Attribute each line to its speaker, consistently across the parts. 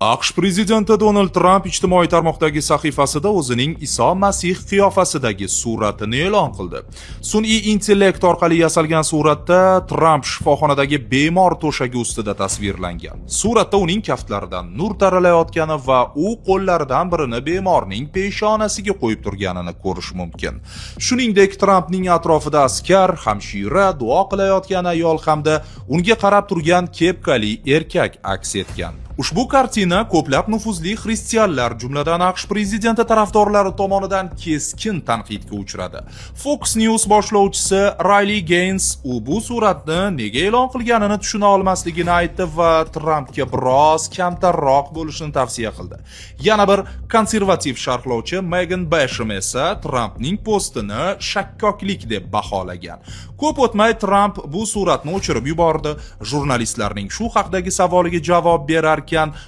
Speaker 1: AQSh prezidenti Donald Tramp ijtimoiy tarmoqdagi sahifasida o'zining Iso Masih qiyofasidagi suratini e'lon qildi. Sun'iy intellekt orqali yasalgan suratda Tramp shifoxonadagi bemor to'shagi ustida tasvirlangan. Suratda uning kaftlaridan nur taralayotgani va u qo'llaridan birini bemorning peshonasiga qo'yib turganini ko'rish mumkin. Shuningdek, Trampning atrofida askar, hamshira, duo qilayotgan ayol hamda unga qarab turgan kepkali erkak aks etgan. Ushbu kartina ko'plab nufuzli xristianlar, jumladan AQSh prezidenti tarafdorlari tomonidan keskin tanqidga uchradi. Fox News boshlovchisi Riley Gaines bu suratni nega e'lon qilganini tushuna olmasligini aytdi va Trampga biroz kamtarroq bo'lishini tavsiya qildi. Yana bir konservativ sharhlovchi Megan Basham esa Trampning postini shakkoklik deb baholagan. Ko'p o'tmay Tramp bu suratni o'chirib yubordi. Jurnalistlarning shu haqdagi savoliga javob berar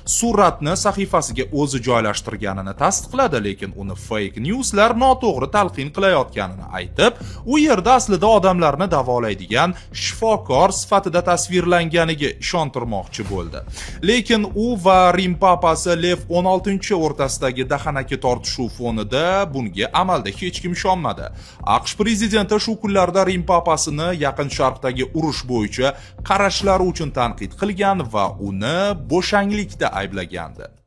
Speaker 1: suratni sahifasiga o'zi joylashtirganini tasdiqladi, lekin uni fake newslar noto'g'ri talqin qilayotganini aytib, u yerda aslida odamlarni davolaydigan shifokor sifatida tasvirlanganiga ishontirmoqchi bo'ldi. Lekin u va Rim papasi Lev 16 o'rtasidagi dahanaki tortishuv fonida bunga amalda hech kim ishonmadi. AQSh prezidenti shu kunlarda Rim papasini Yaqin Sharqdagi urush bo'yicha qarashlari uchun tanqid qilgan va uni bo'shanglikda ayblagandi.